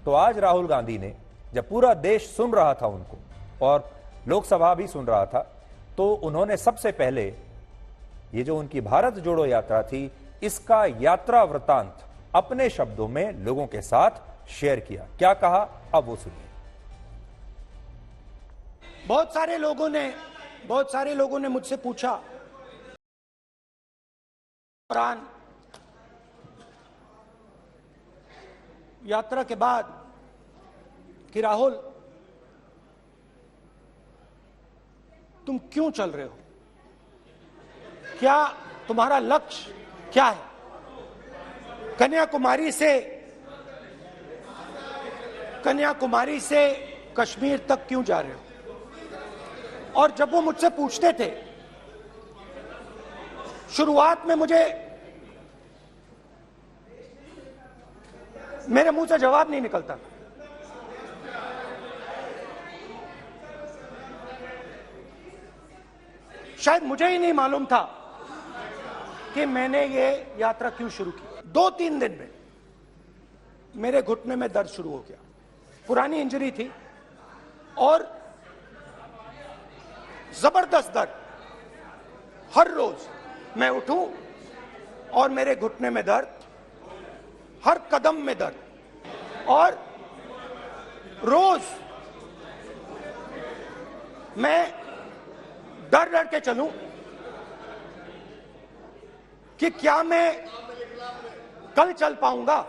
तो आज राहुल गांधी ने, जब पूरा देश सुन रहा था उनको और लोकसभा भी सुन रहा था, तो उन्होंने सबसे पहले ये जो उनकी भारत जोड़ो यात्रा थी, इसका यात्रा वृतांत अपने शब्दों में लोगों के साथ शेयर किया। क्या कहा, अब वो सुनिए। बहुत सारे लोगों ने मुझसे पूछा दौरान यात्रा के बाद कि राहुल, तुम क्यों चल रहे हो, क्या तुम्हारा लक्ष्य क्या है, कन्याकुमारी से कश्मीर तक क्यों जा रहे हो। और जब वो मुझसे पूछते थे, शुरुआत में मेरे मुंह से जवाब नहीं निकलता। शायद मुझे ही नहीं मालूम था कि मैंने ये यात्रा क्यों शुरू की। 2-3 दिन में मेरे घुटने में दर्द शुरू हो गया। पुरानी इंजरी थी और जबरदस्त दर्द। हर रोज मैं उठूं और मेरे घुटने में दर्द, हर कदम में दर्द, और रोज मैं डर डर के चलूं कि क्या मैं कल चल पाऊंगा।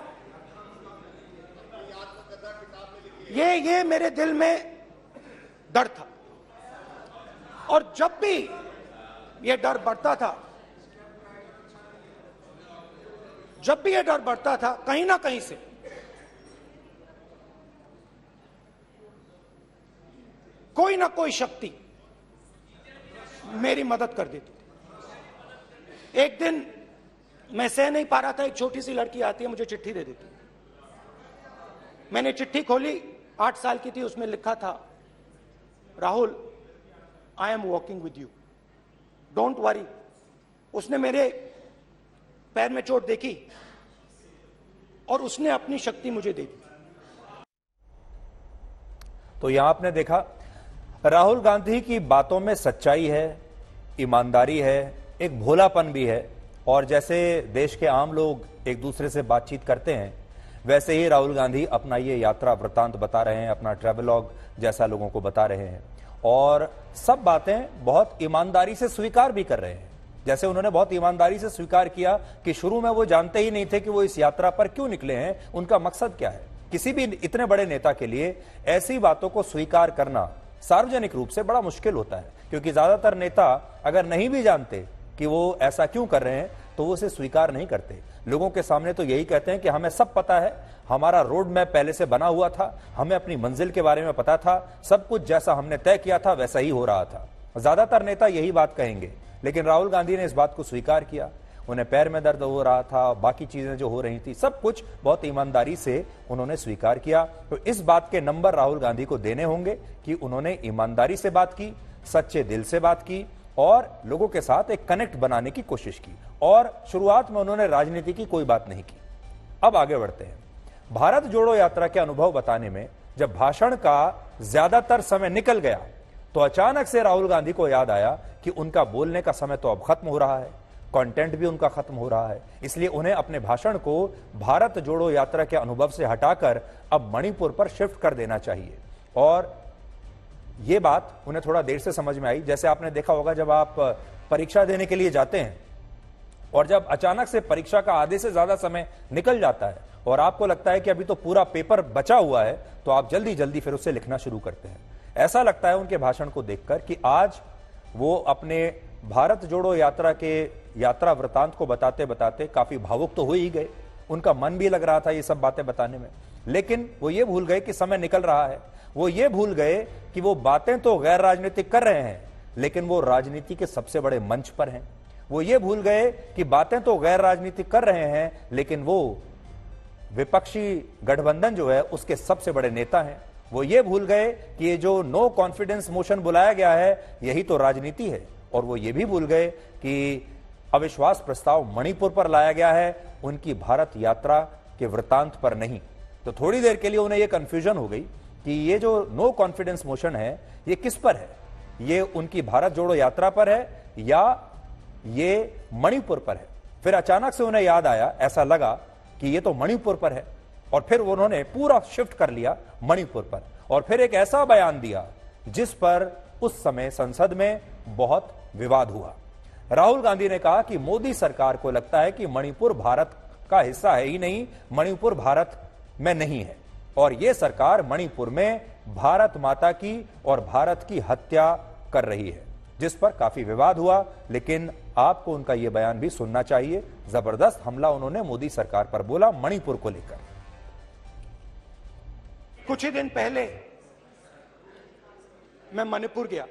ये मेरे दिल में डर था। और जब भी ये डर बढ़ता था, कहीं ना कहीं से कोई ना कोई शक्ति मेरी मदद कर देती थी। एक दिन मैं सह नहीं पा रहा था, एक छोटी सी लड़की आती है, मुझे चिट्ठी दे देती। मैंने चिट्ठी खोली, 8 साल की थी, उसमें लिखा था, Rahul, I am walking with you, don't worry. उसने मेरे पैर में चोट देखी और उसने अपनी शक्ति मुझे दे दी। तो यहां आपने देखा, राहुल गांधी की बातों में सच्चाई है, ईमानदारी है, एक भोलापन भी है। और जैसे देश के आम लोग एक दूसरे से बातचीत करते हैं, वैसे ही राहुल गांधी अपना ये यात्रा वृतांत बता रहे हैं, अपना ट्रैवलॉग जैसा लोगों को बता रहे हैं, और सब बातें बहुत ईमानदारी से स्वीकार भी कर रहे हैं। जैसे उन्होंने बहुत ईमानदारी से स्वीकार किया कि शुरू में वो जानते ही नहीं थे कि वो इस यात्रा पर क्यों निकले हैं, उनका मकसद क्या है। किसी भी इतने बड़े नेता के लिए ऐसी बातों को स्वीकार करना सार्वजनिक रूप से बड़ा मुश्किल होता है, क्योंकि ज्यादातर नेता अगर नहीं भी जानते कि वो ऐसा क्यों कर रहे हैं तो वो उसे स्वीकार नहीं करते। लोगों के सामने तो यही कहते हैं कि हमें सब पता है, हमारा रोड मैप पहले से बना हुआ था, हमें अपनी मंजिल के बारे में पता था, सब कुछ जैसा हमने तय किया था वैसा ही हो रहा था। ज्यादातर नेता यही बात कहेंगे, लेकिन राहुल गांधी ने इस बात को स्वीकार किया। उन्हें पैर में दर्द हो रहा था, बाकी चीजें जो हो रही थी, सब कुछ बहुत ईमानदारी से उन्होंने स्वीकार किया। तो इस बात के नंबर राहुल गांधी को देने होंगे कि उन्होंने ईमानदारी से बात की, सच्चे दिल से बात की और लोगों के साथ एक कनेक्ट बनाने की कोशिश की। और शुरुआत में उन्होंने राजनीति की कोई बात नहीं की। अब आगे बढ़ते हैं। भारत जोड़ो यात्रा के अनुभव बताने में जब भाषण का ज्यादातर समय निकल गया, तो अचानक से राहुल गांधी को याद आया कि उनका बोलने का समय तो अब खत्म हो रहा है, कंटेंट भी उनका खत्म हो रहा है। इसलिए उन्हें अपने भाषण को भारत जोड़ो यात्रा के अनुभव से हटाकर अब मणिपुर पर शिफ्ट कर देना चाहिए। और यह बात उन्हें थोड़ा देर से समझ में आई। जैसे आपने देखा होगा, जब आप परीक्षा देने के लिए जाते हैं और जब अचानक से परीक्षा का आधे से ज्यादा समय निकल जाता है और आपको लगता है कि अभी तो पूरा पेपर बचा हुआ है, तो आप जल्दी जल्दी फिर उसे लिखना शुरू करते हैं। ऐसा लगता है उनके भाषण को देखकर कि आज वो अपने भारत जोड़ो यात्रा के यात्रा वृतांत को बताते बताते काफी भावुक तो हो ही गए। उनका मन भी लग रहा था ये सब बातें बताने में, लेकिन वो ये भूल गए कि समय निकल रहा है। वो ये भूल गए कि वो बातें तो गैर राजनीतिक कर रहे हैं, लेकिन वो राजनीति के सबसे बड़े मंच पर हैं। वो ये भूल गए कि बातें तो गैर राजनीतिक कर रहे हैं, लेकिन वो विपक्षी गठबंधन जो है उसके सबसे बड़े नेता हैं। वो ये भूल गए कि ये जो नो कॉन्फिडेंस मोशन बुलाया गया है, यही तो राजनीति है। और वो ये भी भूल गए कि अविश्वास प्रस्ताव मणिपुर पर लाया गया है, उनकी भारत यात्रा के वृतांत पर नहीं। तो थोड़ी देर के लिए उन्हें यह कंफ्यूजन हो गई कि ये जो नो कॉन्फिडेंस मोशन है ये किस पर है, ये उनकी भारत जोड़ो यात्रा पर है या ये मणिपुर पर है। फिर अचानक से उन्हें याद आया, ऐसा लगा कि ये तो मणिपुर पर है, और फिर उन्होंने पूरा शिफ्ट कर लिया मणिपुर पर, और फिर एक ऐसा बयान दिया जिस पर उस समय संसद में बहुत विवाद हुआ। राहुल गांधी ने कहा कि मोदी सरकार को लगता है कि मणिपुर भारत का हिस्सा है ही नहीं, मणिपुर भारत में नहीं है, और यह सरकार मणिपुर में भारत माता की और भारत की हत्या कर रही है, जिस पर काफी विवाद हुआ। लेकिन आपको उनका यह बयान भी सुनना चाहिए। जबरदस्त हमला उन्होंने मोदी सरकार पर बोला मणिपुर को लेकर। कुछ ही दिन पहले मैं मणिपुर गया,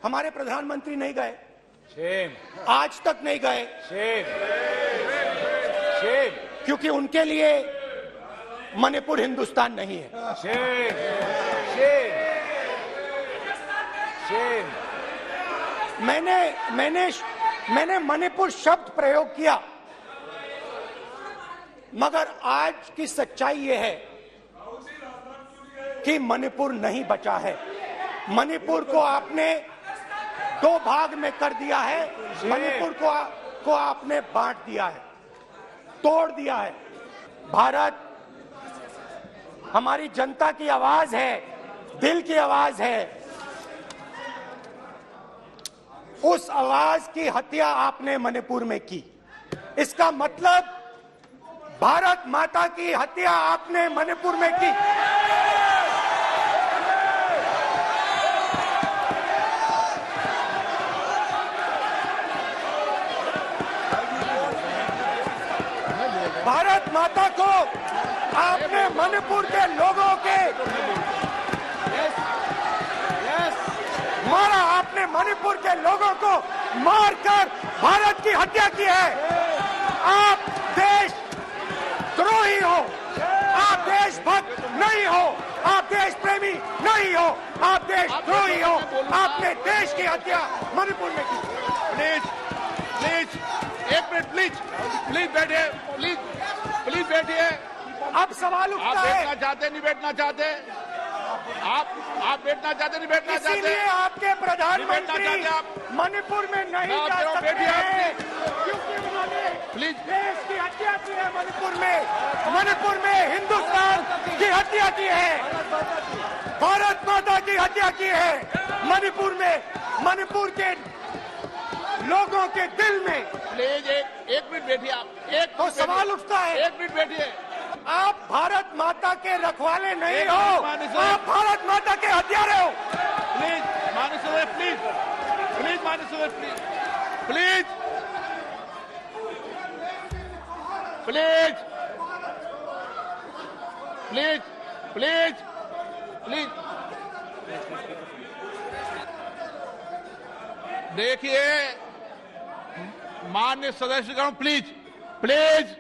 हमारे प्रधानमंत्री नहीं गए, आज तक नहीं गए, क्योंकि उनके लिए मणिपुर हिंदुस्तान नहीं है। मैंने मणिपुर शब्द प्रयोग किया, मगर आज की सच्चाई यह है कि मणिपुर नहीं बचा है। मणिपुर को आपने दो भाग में कर दिया है, मणिपुर को आपने बांट दिया है, तोड़ दिया है। भारत हमारी जनता की आवाज है, दिल की आवाज है। उस आवाज की हत्या आपने मणिपुर में की। इसका मतलब भारत माता की हत्या आपने मणिपुर में की। भारत माता को आपने मणिपुर के लोगों के मारा, आपने मणिपुर के लोगों को मारकर भारत की हत्या की है। आप देश द्रोही हो, आप देशभक्त नहीं हो, आप देश प्रेमी नहीं हो, आप देशद्रोही हो। आपने देश की हत्या मणिपुर में की। प्लीज एक मिनट, प्लीज बैठिए, प्लीज बैठिए। अब सवाल उठता आप है, बैठना चाहते नहीं बैठना चाहते, आप बैठना चाहते नहीं बैठना चाहते, इसीलिए आपके प्रधानमंत्री मणिपुर में नहीं जा सकते हैं, क्योंकि उन्होंने प्लीज देश की हत्या की है। मणिपुर में हिंदुस्तान की हत्या की है, भारत माता की हत्या की है। मणिपुर के लोगों के दिल में। प्लीज एक मिनट बैठिए आप। तो सवाल उठता है, एक मिनट बैठिए। आप भारत माता के रखवाले नहीं हो, आप भारत माता के हत्यारे हो। प्लीज माननीय सदस्य, प्लीज माननीय सदस्य, please please please please please देखिए माननीय सदस्यगण, प्लीज प्लीज